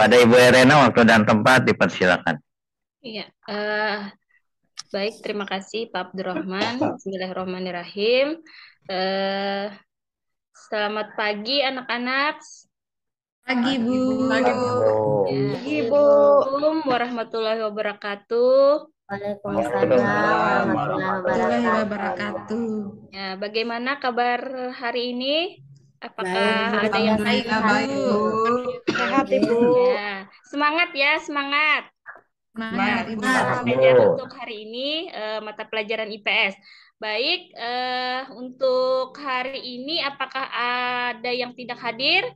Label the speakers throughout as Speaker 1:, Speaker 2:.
Speaker 1: Pada Ibu Erena, waktu dan tempat dipersilakan.
Speaker 2: Iya, baik, terima kasih Pak Abdurrahman. Bismillahirrahmanirrahim. Eh, Selamat pagi anak-anak.
Speaker 3: Pagi, Bu.
Speaker 1: Pagi, Bu.
Speaker 2: Ya,
Speaker 3: Pagi, Bu.
Speaker 2: Assalamualaikum warahmatullahi wabarakatuh.
Speaker 4: Waalaikumsalam warahmatullahi
Speaker 3: Warahmatullahi
Speaker 4: wabarakatuh.
Speaker 3: wabarakatuh.
Speaker 2: Ya, bagaimana kabar hari ini? Apakah
Speaker 4: Baik,
Speaker 2: ada yang baik?
Speaker 3: Alhamdulillah,
Speaker 4: sehat,
Speaker 3: Bu.
Speaker 4: Bu.
Speaker 3: Sehat, Ibu.
Speaker 2: Ya, semangat ya, semangat.
Speaker 3: Semangat, Ibu.
Speaker 2: Kita
Speaker 1: Semangat,
Speaker 2: belajar
Speaker 1: Bu.
Speaker 2: untuk hari ini mata pelajaran IPS. Baik, untuk hari ini apakah ada yang tidak hadir?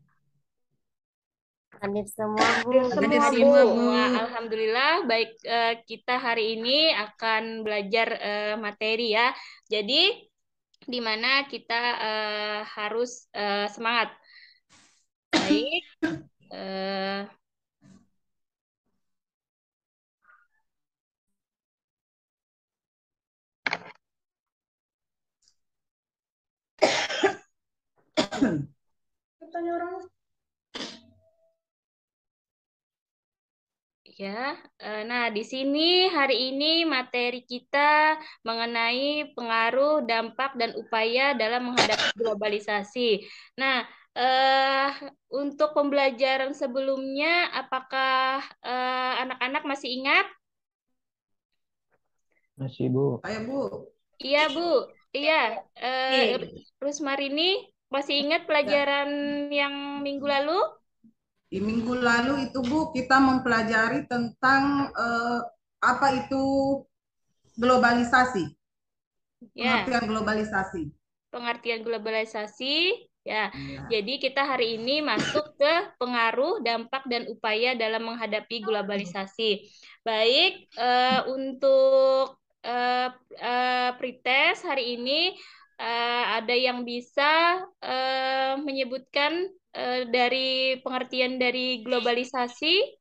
Speaker 4: Hadir semua, Bu.
Speaker 3: Hadir
Speaker 2: Hadir
Speaker 3: semua, Bu.
Speaker 2: semua. Alhamdulillah. Baik, kita hari ini akan belajar materi ya. Jadi, di mana kita harus semangat. Baik. eh, Ya, nah di sini hari ini materi kita mengenai pengaruh, dampak, dan upaya dalam menghadapi globalisasi. Nah, untuk pembelajaran sebelumnya, apakah anak-anak masih ingat?
Speaker 1: Masih, Bu.
Speaker 3: Ayo, Bu.
Speaker 2: Iya, Bu. Iya, Rusmarini masih ingat pelajaran yang minggu lalu?
Speaker 5: Di minggu lalu itu Bu, kita mempelajari tentang apa itu globalisasi,
Speaker 2: Ya.
Speaker 5: pengertian globalisasi.
Speaker 2: Pengertian globalisasi. Ya,
Speaker 5: Ya.
Speaker 2: jadi kita hari ini masuk ke pengaruh, dampak, dan upaya dalam menghadapi globalisasi. Baik, untuk pretest hari ini ada yang bisa menyebutkan dari pengertian dari globalisasi,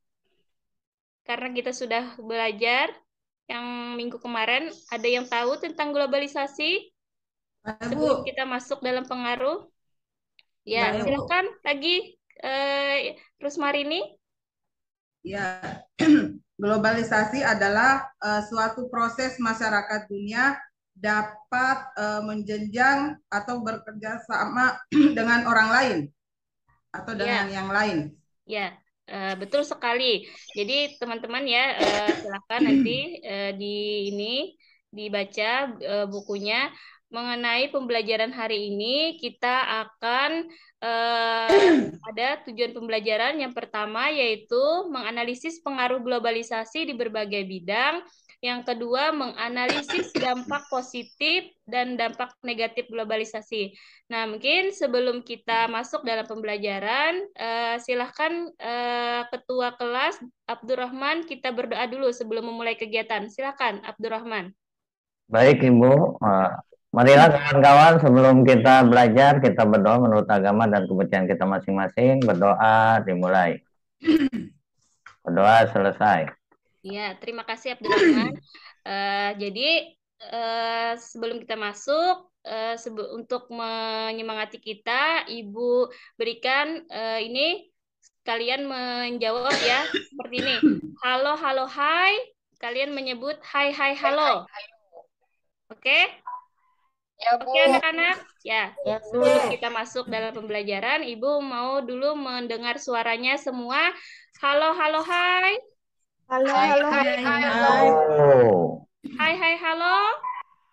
Speaker 2: karena kita sudah belajar yang minggu kemarin. Ada yang tahu tentang globalisasi? Sebelum
Speaker 5: Bu.
Speaker 2: kita masuk dalam pengaruh, ya
Speaker 5: Ya, Bu.
Speaker 2: silakan lagi Rusmarini.
Speaker 5: Ya, globalisasi adalah suatu proses masyarakat dunia dapat menjenjang atau bekerja sama dengan orang lain atau dengan yang lain.
Speaker 2: Ya, betul sekali. Jadi teman-teman ya, silakan nanti di ini dibaca bukunya. Mengenai pembelajaran hari ini, kita akan ada tujuan pembelajaran. Yang pertama yaitu menganalisis pengaruh globalisasi di berbagai bidang. Yang kedua, menganalisis dampak positif dan dampak negatif globalisasi. Nah, mungkin sebelum kita masuk dalam pembelajaran, silahkan Ketua Kelas Abdurrahman, kita berdoa dulu sebelum memulai kegiatan. Silahkan, Abdurrahman.
Speaker 1: Baik, Ibu. Marilah kawan-kawan, sebelum kita belajar, kita berdoa menurut agama dan kepercayaan kita masing-masing. Berdoa dimulai. Berdoa selesai.
Speaker 2: Ya, terima kasih Abdurrahman. Jadi sebelum kita masuk, untuk menyemangati kita, Ibu berikan ini, kalian menjawab ya seperti ini. Halo, halo, hai. Kalian menyebut hai, hai, halo. Oke?
Speaker 4: Ya, Bu.
Speaker 2: Oke, anak-anak. Ya,
Speaker 4: Ya, Bu.
Speaker 2: sebelum kita masuk dalam pembelajaran, Ibu mau dulu mendengar suaranya semua. Halo, halo, hai.
Speaker 4: Halo,
Speaker 3: Hai,
Speaker 4: halo,
Speaker 3: hai,
Speaker 4: halo.
Speaker 1: Oh.
Speaker 2: Hai, hai, halo.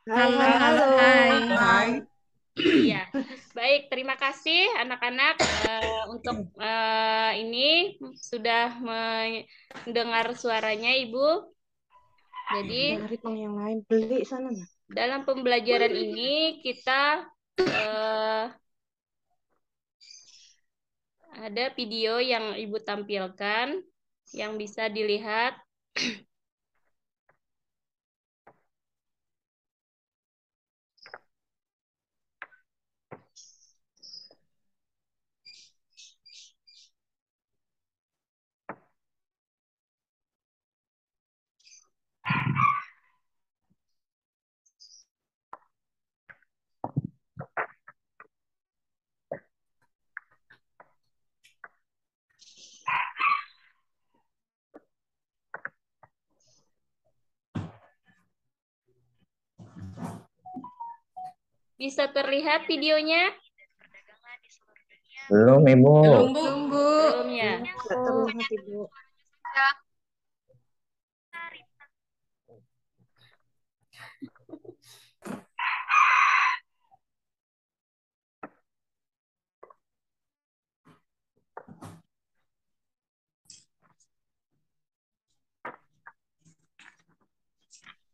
Speaker 4: Hai,
Speaker 3: Halo,
Speaker 4: hai,
Speaker 3: halo,
Speaker 4: halo.
Speaker 3: hai.
Speaker 5: Hai.
Speaker 2: Iya, baik. Terima kasih anak-anak untuk ini sudah mendengar suaranya Ibu. Jadi
Speaker 4: Dari yang lain beli sana.
Speaker 2: dalam pembelajaran ini kita ada video yang Ibu tampilkan yang bisa dilihat. Bisa terlihat videonya?
Speaker 1: Belum, Ibu.
Speaker 5: Belum, Bu.
Speaker 2: Belum ya?
Speaker 4: Nggak terlihat Ibu.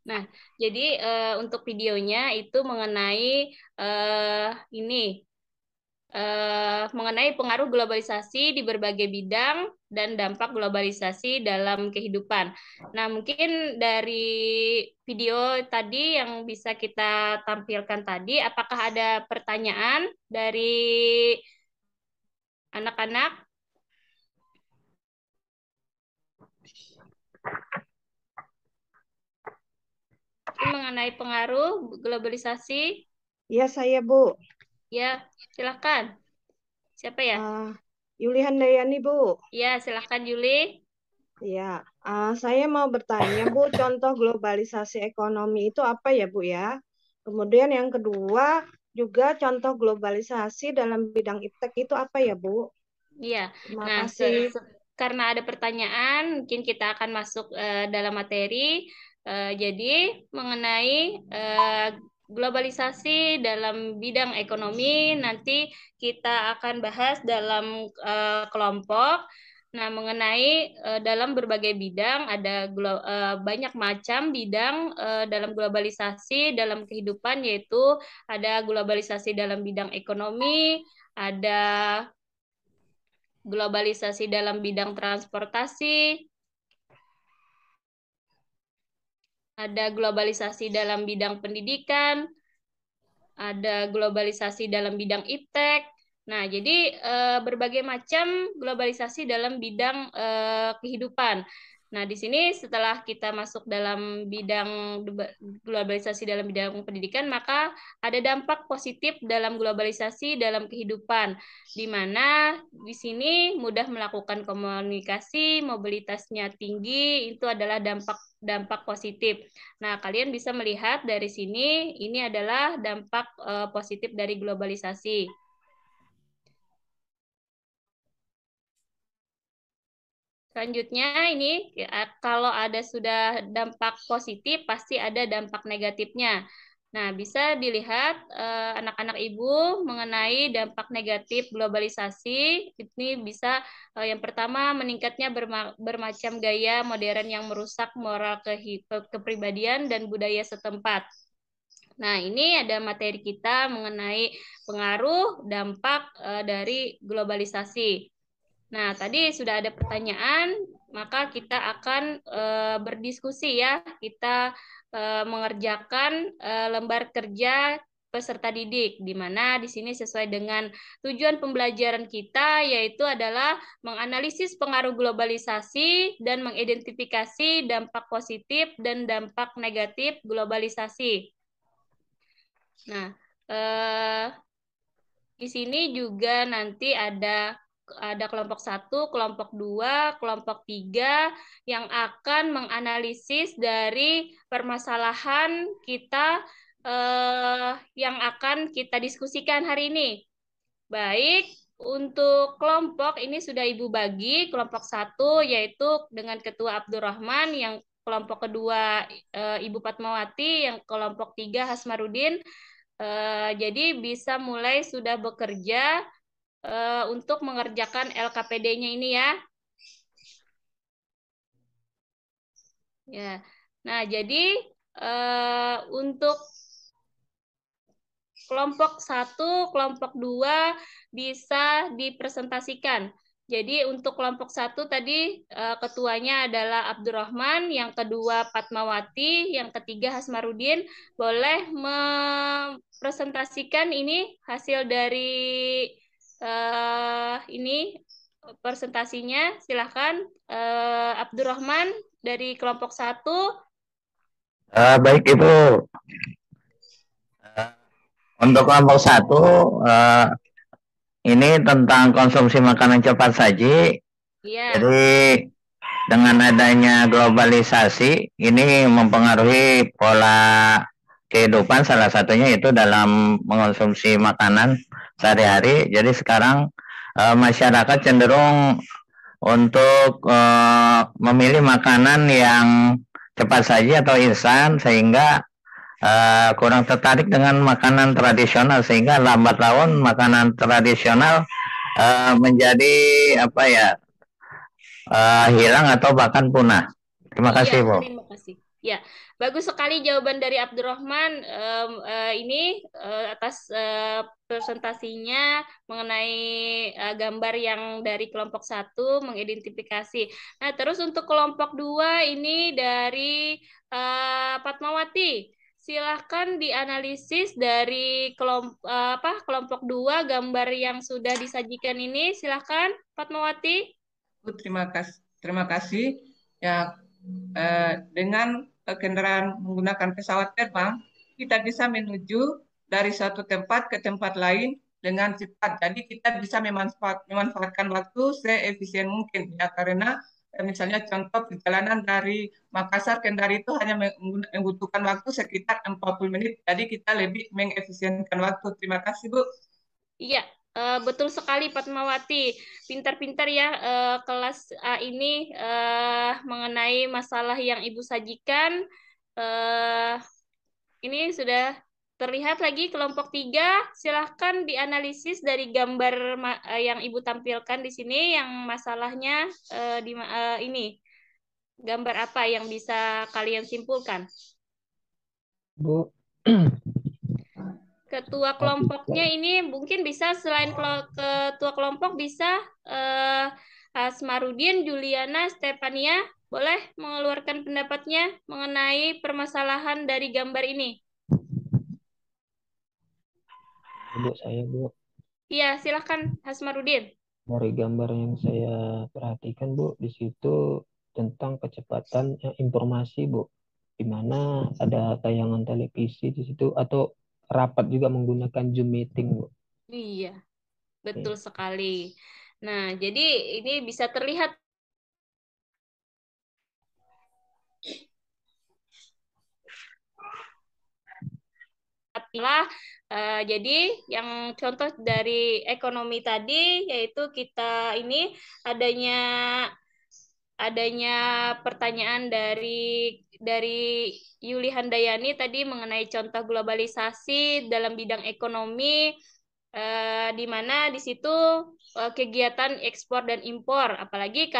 Speaker 2: Nah, jadi untuk videonya itu mengenai ini mengenai pengaruh globalisasi di berbagai bidang dan dampak globalisasi dalam kehidupan. Nah, mungkin dari video tadi yang bisa kita tampilkan tadi, apakah ada pertanyaan dari anak-anak? Mengenai pengaruh globalisasi?
Speaker 4: Iya, saya Bu.
Speaker 2: Ya, silakan. Siapa ya?
Speaker 4: Yuli Handayani Bu.
Speaker 2: Ya, silakan Yuli.
Speaker 4: Ya, saya mau bertanya Bu, contoh globalisasi ekonomi itu apa ya Bu ya? Kemudian yang kedua juga contoh globalisasi dalam bidang iptek itu apa ya Bu?
Speaker 2: Iya.
Speaker 4: Terima
Speaker 2: Nah,
Speaker 4: kasih.
Speaker 2: karena ada pertanyaan, mungkin kita akan masuk dalam materi. Jadi mengenai globalisasi dalam bidang ekonomi nanti kita akan bahas dalam kelompok. Nah, mengenai dalam berbagai bidang ada banyak macam bidang dalam globalisasi dalam kehidupan, yaitu ada globalisasi dalam bidang ekonomi, ada globalisasi dalam bidang transportasi, ada globalisasi dalam bidang pendidikan, ada globalisasi dalam bidang iptek. Nah, jadi berbagai macam globalisasi dalam bidang kehidupan. Nah, di sini setelah kita masuk dalam bidang globalisasi dalam bidang pendidikan, maka ada dampak positif dalam globalisasi dalam kehidupan, di mana di sini mudah melakukan komunikasi, mobilitasnya tinggi, itu adalah dampak positif. Nah, kalian bisa melihat dari sini, ini adalah dampak positif dari globalisasi. Selanjutnya ini kalau ada sudah dampak positif pasti ada dampak negatifnya. Nah, bisa dilihat anak-anak ibu mengenai dampak negatif globalisasi. Ini bisa yang pertama meningkatnya bermacam gaya modern yang merusak moral kepribadian dan budaya setempat. Nah, ini ada materi kita mengenai pengaruh dampak dari globalisasi. Nah, tadi sudah ada pertanyaan, maka kita akan berdiskusi ya. Kita mengerjakan lembar kerja peserta didik, di mana di sini sesuai dengan tujuan pembelajaran kita, yaitu adalah menganalisis pengaruh globalisasi dan mengidentifikasi dampak positif dan dampak negatif globalisasi. Nah, di sini juga nanti ada kelompok 1, kelompok 2, kelompok 3 yang akan menganalisis dari permasalahan kita yang akan kita diskusikan hari ini. Baik, untuk kelompok ini sudah Ibu bagi, kelompok 1 yaitu dengan Ketua Abdurrahman, yang kelompok kedua Ibu Fatmawati, yang kelompok 3 Hasmarudin. Jadi bisa mulai sudah bekerja untuk mengerjakan LKPD-nya ini ya. Ya. Nah, jadi untuk kelompok 1, kelompok 2 bisa dipresentasikan. Jadi untuk kelompok 1 tadi ketuanya adalah Abdurrahman, yang kedua Fatmawati, yang ketiga Hasmarudin. Boleh mempresentasikan ini hasil dari ini presentasinya. Silahkan Abdurrahman dari kelompok 1.
Speaker 1: Baik Ibu. Untuk kelompok 1 ini tentang konsumsi makanan cepat saji.
Speaker 2: Iya.
Speaker 1: Jadi dengan adanya globalisasi ini mempengaruhi pola kehidupan, salah satunya itu dalam mengonsumsi makanan sehari-hari. Jadi sekarang masyarakat cenderung untuk memilih makanan yang cepat saji atau instan, sehingga kurang tertarik dengan makanan tradisional, sehingga lambat laun makanan tradisional menjadi apa ya, hilang atau bahkan punah. Terima kasih, Bu.
Speaker 2: Terima kasih. Ya, bagus sekali jawaban dari Abdurrahman ini atas presentasinya mengenai gambar yang dari kelompok 1 mengidentifikasi. Nah, terus untuk kelompok 2 ini dari Fatmawati. Silahkan dianalisis dari kelompok 2 gambar yang sudah disajikan ini. Silahkan, Fatmawati.
Speaker 5: Terima kasih. Ya, dengan kendaraan menggunakan pesawat terbang, kita bisa menuju dari suatu tempat ke tempat lain dengan cepat. Jadi kita bisa memanfaatkan waktu seefisien mungkin, ya, karena misalnya contoh perjalanan dari Makassar ke Kendari itu hanya membutuhkan waktu sekitar 40 menit. Jadi kita lebih mengefisienkan waktu. Terima kasih, Bu.
Speaker 2: Iya, betul sekali Fatmawati. Pintar-pintar ya kelas A ini mengenai masalah yang Ibu sajikan. Ini sudah terlihat lagi kelompok 3. Silahkan dianalisis dari gambar yang Ibu tampilkan di sini, yang masalahnya ini. Gambar apa yang bisa kalian simpulkan? Bu. Ketua kelompoknya ini mungkin bisa selain ketua kelompok bisa Asmarudin, Juliana, Stefania boleh mengeluarkan pendapatnya mengenai permasalahan dari gambar ini.
Speaker 6: Bu, saya Bu.
Speaker 2: Iya, silahkan Asmarudin.
Speaker 6: Dari gambar yang saya perhatikan Bu, di situ tentang kecepatan informasi Bu, di mana ada tayangan televisi di situ atau rapat juga menggunakan Zoom meeting, Bu.
Speaker 2: Iya, betul sekali. Nah, jadi ini bisa terlihat jadi yang contoh dari ekonomi tadi yaitu kita ini adanya pertanyaan dari Yuli Handayani tadi mengenai contoh globalisasi dalam bidang ekonomi, di mana di situ kegiatan ekspor dan impor. Apalagi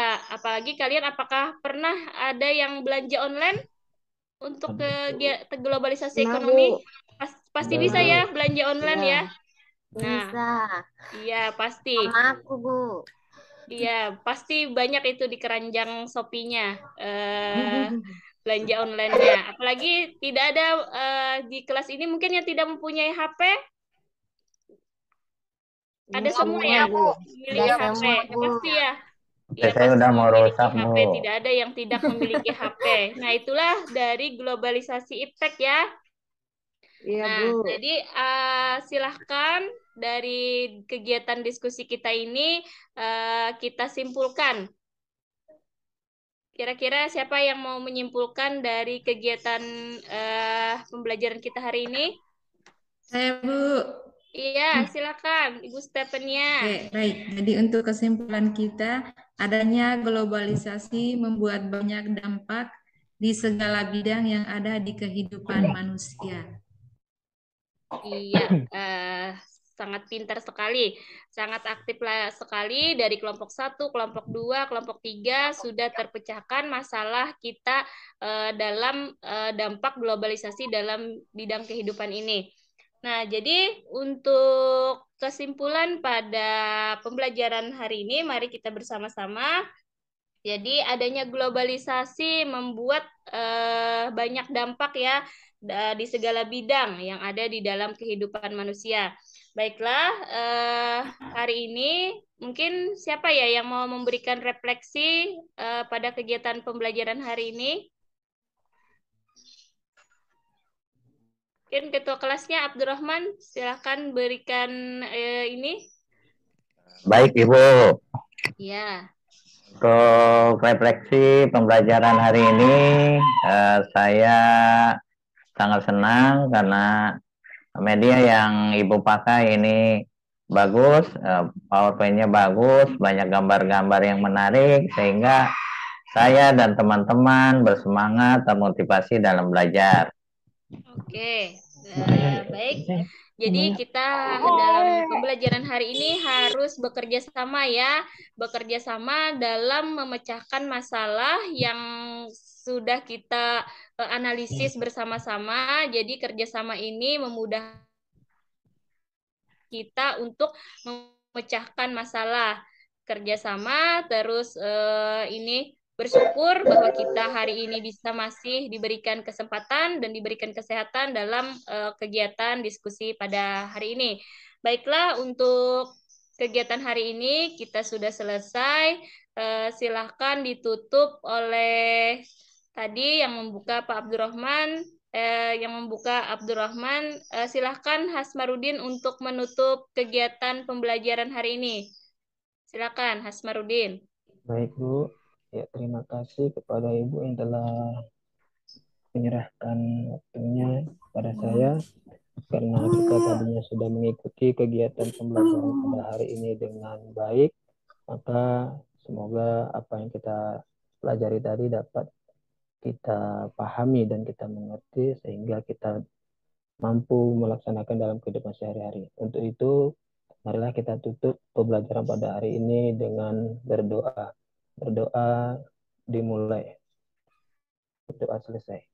Speaker 2: kalian apakah pernah ada yang belanja online untuk kegiatan globalisasi ekonomi? Pasti bisa ya belanja online ya. Nah,
Speaker 7: bisa.
Speaker 2: Iya, pasti.
Speaker 7: Sama aku, Bu.
Speaker 2: Iya, pasti banyak itu di keranjang Shopee-nya belanja online-nya. Apalagi tidak ada di kelas ini mungkin yang tidak mempunyai HP. Ada semua ya, Bu. Memiliki HP. Pasti ya.
Speaker 1: Ya, saya udah mau rusak, Bu.
Speaker 2: Tidak ada yang tidak memiliki HP. Nah, itulah dari globalisasi iptek ya.
Speaker 4: Iya,
Speaker 2: Nah,
Speaker 4: Bu.
Speaker 2: jadi silahkan dari kegiatan diskusi kita ini kita simpulkan. Kira-kira siapa yang mau menyimpulkan dari kegiatan pembelajaran kita hari ini?
Speaker 3: Saya, Bu.
Speaker 2: Iya, silakan Ibu Stefania.
Speaker 3: Oke, baik. Jadi untuk kesimpulan kita, adanya globalisasi membuat banyak dampak di segala bidang yang ada di kehidupan manusia.
Speaker 2: Iya, sangat pintar sekali, sangat aktif sekali dari kelompok 1, kelompok 2, kelompok 3 sudah terpecahkan masalah kita dalam dampak globalisasi dalam bidang kehidupan ini. Nah, jadi untuk kesimpulan pada pembelajaran hari ini, mari kita bersama-sama. Jadi adanya globalisasi membuat banyak dampak ya di segala bidang yang ada di dalam kehidupan manusia. Baiklah, hari ini mungkin siapa ya yang mau memberikan refleksi pada kegiatan pembelajaran hari ini? Mungkin ketua kelasnya Abdurrahman, silahkan berikan ini.
Speaker 1: Baik, Ibu.
Speaker 2: Ya.
Speaker 1: Untuk refleksi pembelajaran hari ini, saya sangat senang karena media yang Ibu pakai ini bagus, PowerPoint-nya bagus, banyak gambar-gambar yang menarik, sehingga saya dan teman-teman bersemangat, termotivasi dalam belajar.
Speaker 2: Oke, baik. Jadi kita dalam pembelajaran hari ini harus bekerja sama ya, bekerja sama dalam memecahkan masalah yang sudah kita analisis bersama-sama. Jadi kerjasama ini memudahkan kita untuk memecahkan masalah kerjasama. Terus ini bersyukur bahwa kita hari ini bisa masih diberikan kesempatan dan diberikan kesehatan dalam kegiatan diskusi pada hari ini. Baiklah, untuk kegiatan hari ini kita sudah selesai. Silahkan ditutup oleh tadi yang membuka Pak Abdurrahman. Silahkan Hasmarudin untuk menutup kegiatan pembelajaran hari ini. Silakan Hasmarudin.
Speaker 6: Baik Bu, ya terima kasih kepada Ibu yang telah menyerahkan waktunya pada saya, karena kita tadinya sudah mengikuti kegiatan pembelajaran pada hari ini dengan baik, maka semoga apa yang kita pelajari tadi dapat kita pahami dan kita mengerti sehingga kita mampu melaksanakan dalam kehidupan sehari-hari. Untuk itu, marilah kita tutup pembelajaran pada hari ini dengan berdoa. Berdoa dimulai. Berdoa selesai.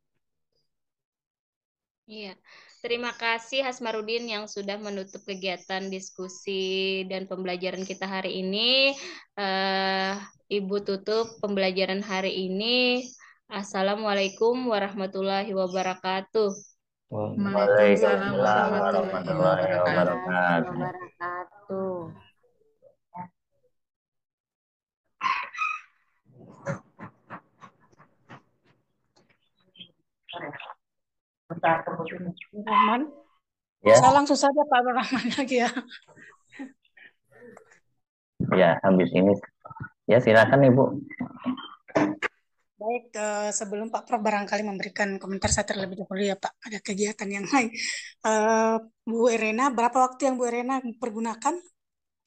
Speaker 2: Iya, terima kasih Hasmarudin yang sudah menutup kegiatan diskusi dan pembelajaran kita hari ini. Ibu tutup pembelajaran hari ini. Assalamualaikum warahmatullahi wabarakatuh.
Speaker 3: Waalaikumsalam warahmatullahi
Speaker 1: wabarakatuh.
Speaker 7: Rahman,
Speaker 1: Ya,
Speaker 7: saya langsung saja Pak Rahman lagi ya.
Speaker 1: ya habis ini. Ya silakan Ibu.
Speaker 7: Baik, sebelum Pak Prof barangkali memberikan komentar saya terlebih dahulu ya Pak, ada kegiatan yang lain. Bu Irena, berapa waktu yang Bu Irena pergunakan?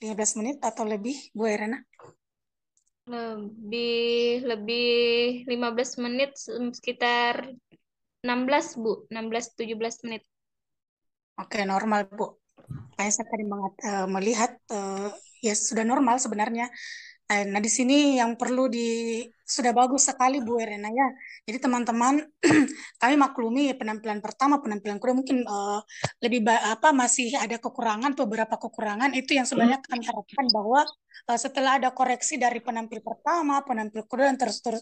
Speaker 7: 15 menit atau lebih, Bu Irena?
Speaker 2: Lebih 15 menit, sekitar 16 Bu, 16-17 menit.
Speaker 7: Oke, normal Bu. Kayak saya tadi melihat ya sudah normal sebenarnya. Nah, di sini yang perlu sudah bagus sekali Bu Irena ya. Jadi teman-teman kami maklumi penampilan pertama, penampilan kedua mungkin masih ada kekurangan, beberapa kekurangan itu yang sebenarnya kami harapkan bahwa setelah ada koreksi dari penampil pertama, penampil kedua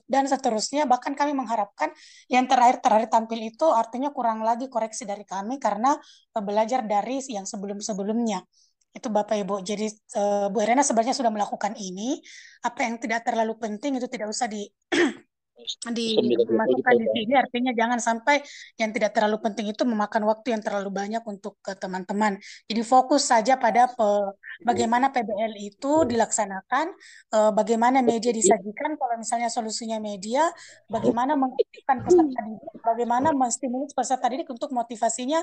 Speaker 7: dan seterusnya, bahkan kami mengharapkan yang terakhir tampil itu artinya kurang lagi koreksi dari kami karena belajar dari yang sebelum-sebelumnya. Itu Bapak Ibu. Jadi Bu Irena sebenarnya sudah melakukan ini. Apa yang tidak terlalu penting itu tidak usah dimasukkan di sini. Artinya jangan sampai yang tidak terlalu penting itu memakan waktu yang terlalu banyak untuk teman-teman. Jadi fokus saja pada bagaimana PBL itu dilaksanakan, bagaimana media disajikan, kalau misalnya solusinya media, bagaimana mengaktifkan peserta didik, bagaimana menstimulus peserta didik untuk motivasinya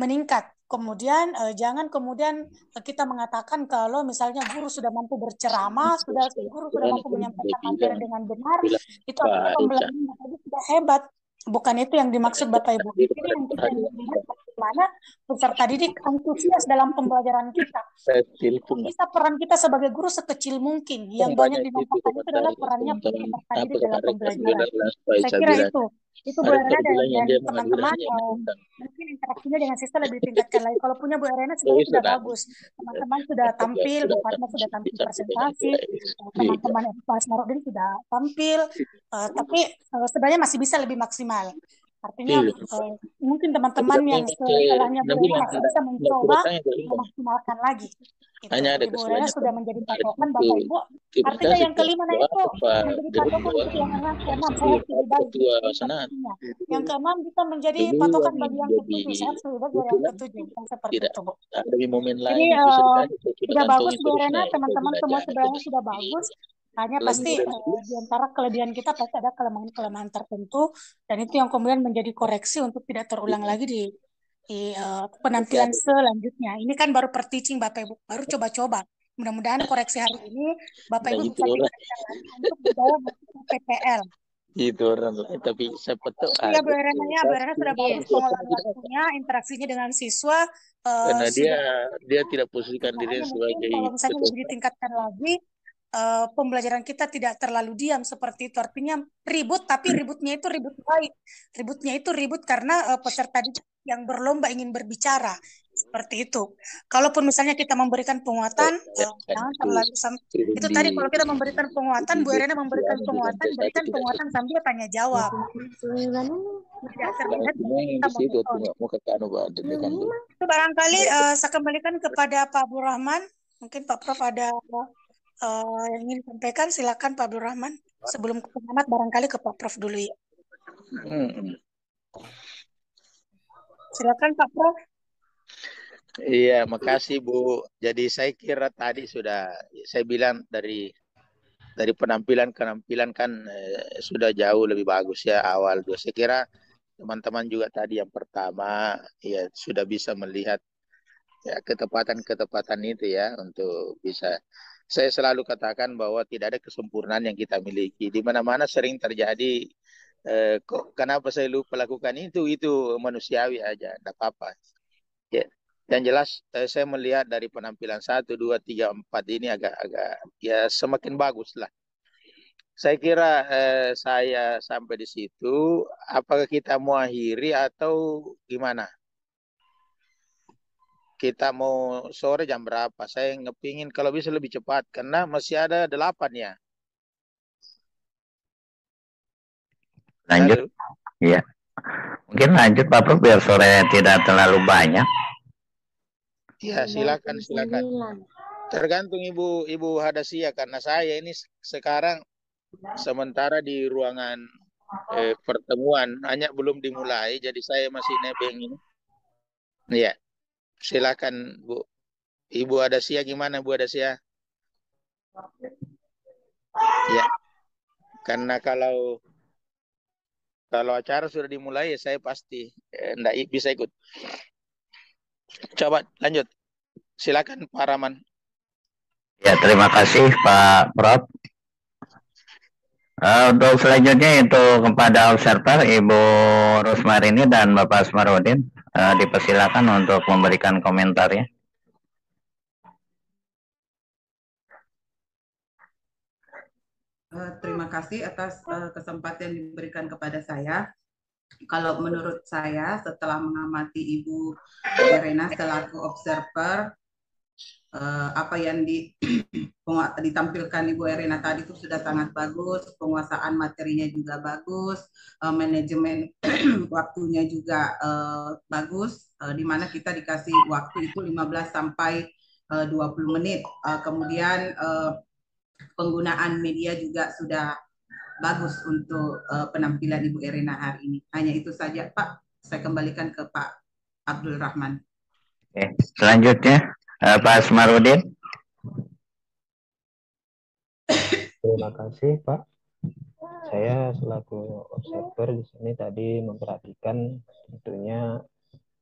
Speaker 7: meningkat. Kemudian jangan kemudian kita mengatakan kalau misalnya guru sudah mampu berceramah, guru sudah mampu menyampaikan materi dengan benar, itu artinya pembelajaran Bapak Ibu sudah hebat. Bukan itu yang dimaksud Bapak Ibu. Di sini yang kita lihat bagaimana peserta didik antusias dalam pembelajaran kita. Bisa peran kita sebagai guru sekecil mungkin. Yang banyak dinampakkan itu adalah perannya peserta didik dalam pembelajaran. Saya kira itu Bu Erena dan teman-teman mungkin interaksinya dengan siswa lebih ditingkatkan lagi. Kalau punya Bu Erena sebenarnya sudah bagus. Teman-teman sudah tampil, Bu Fatma sudah tampil presentasi, teman-teman Pak Asmarudin sudah tampil, tapi sebenarnya masih bisa lebih maksimal. Artinya mungkin teman-teman yang setelahnya Bu Erena masih bisa mencoba memaksimalkan lagi. Bu Erena sudah menjadi patokan Bapak Ibu. Artinya yang kelima itu menjadi patokan untuk yang keenam. Saya setuju bagi yang keenam kita menjadi patokan bagi yang ketujuh. Saya setuju bagi yang ketujuh. Yang seperti itu Bu. Jadi sudah bagus Bu Erena, teman-teman semua sebenarnya sudah bagus. Hanya pasti di antara kelebihan kita pasti ada kelemahan-kelemahan tertentu, dan itu yang kemudian menjadi koreksi untuk tidak terulang lagi di penampilan selanjutnya. Ini kan baru per-teaching Bapak Ibu, baru coba-coba. Mudah-mudahan koreksi hari ini Bapak Ibu bisa tingkatkan lagi untuk dibawa masuk ke PPL.
Speaker 8: Itu orang lain, tapi siapa tahu
Speaker 7: Ya Bu Erena ya, Bu Erena sudah bagus pengelolaan waktunya, interaksinya dengan siswa.
Speaker 8: karena
Speaker 7: Sudah
Speaker 8: dia tidak posisikan dirinya
Speaker 7: mungkin
Speaker 8: sebagai
Speaker 7: kalau misalnya lebih ditingkatkan lagi, pembelajaran kita tidak terlalu diam seperti itu. Artinya ribut, tapi ributnya itu ribut baik. Ributnya itu ribut karena peserta didik yang berlomba ingin berbicara. Seperti itu. Kalaupun misalnya kita memberikan penguatan, jangan terlalu itu tadi kalau kita memberikan penguatan, Bu Erena memberikan penguatan, berikan penguatan sambil tanya jawab. Tidak terlihat kita monoton. Itu barangkali saya kembalikan kepada Pak Abdul Rahman. Mungkin Pak Prof ada yang ingin disampaikan, silakan Pak Abdul Rahman. Sebelum ke pengamat barangkali ke Pak Prof dulu ya. Silakan Pak Prof.
Speaker 8: Iya, makasih Bu. Jadi saya kira tadi sudah saya bilang dari penampilan kan sudah jauh lebih bagus ya awal. Saya kira teman-teman juga tadi yang pertama ya sudah bisa melihat ya ketepatan itu ya untuk bisa. Saya selalu katakan bahwa tidak ada kesempurnaan yang kita miliki. Di mana-mana sering terjadi kok kenapa saya lupa lakukan itu manusiawi aja, tidak apa-apa. Ya. Yang jelas saya melihat dari penampilan 1, 2, 3, 4 ini agak ya semakin bagus lah. Saya kira saya sampai di situ. Apakah kita mau akhiri atau gimana? Kita mau sore jam berapa? Saya ngepingin kalau bisa lebih cepat karena masih ada 8 ya.
Speaker 1: Lanjut. Iya. Mungkin lanjut Pak Prof biar sore tidak terlalu banyak.
Speaker 8: Ya, silakan. Tergantung Ibu Hadasia karena saya ini sekarang sementara di ruangan pertemuan hanya belum dimulai, jadi saya masih nebeng ini. Ya, silakan Bu. Ibu Hadasia gimana Bu Hadasia? Ya, karena kalau acara sudah dimulai ya saya pasti enggak bisa ikut. Coba lanjut. Silakan Pak Rahman.
Speaker 1: Ya, terima kasih Pak Prof. Untuk selanjutnya itu kepada observer Ibu Rusmarini dan Bapak Asmarudin, dipersilakan untuk memberikan komentarnya.
Speaker 9: Terima kasih atas kesempatan yang diberikan kepada saya. Kalau menurut saya setelah mengamati Ibu Erena selaku observer, apa yang ditampilkan Ibu Erena tadi itu sudah sangat bagus, penguasaan materinya juga bagus, manajemen waktunya juga bagus, di mana kita dikasih waktu itu 15 sampai 20 menit. Kemudian penggunaan media juga sudah bagus untuk penampilan Ibu Erena hari ini. Hanya itu saja Pak, saya kembalikan ke Pak Abdul Rahman.
Speaker 1: Oke, selanjutnya Pak Asmarudin.
Speaker 6: Terima kasih Pak. Saya selaku observer di sini tadi memperhatikan tentunya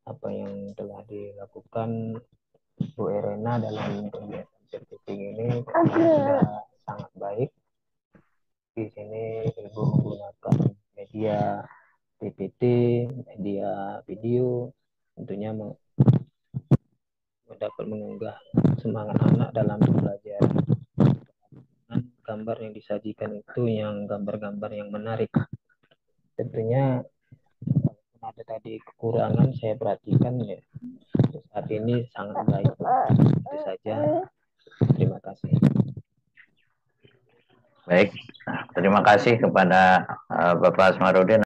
Speaker 6: apa yang telah dilakukan Bu Erena dalam kegiatan certifing ini sudah sangat baik. Di sini Ibu menggunakan media PPT, media video, tentunya dapat mengunggah semangat anak dalam belajar. Gambar yang disajikan itu yang gambar-gambar yang menarik. Tentunya ada tadi kekurangan saya perhatikan ya saat ini sangat baik. Itu saja. Terima kasih.
Speaker 1: Baik, terima kasih kepada Bapak Asmarudin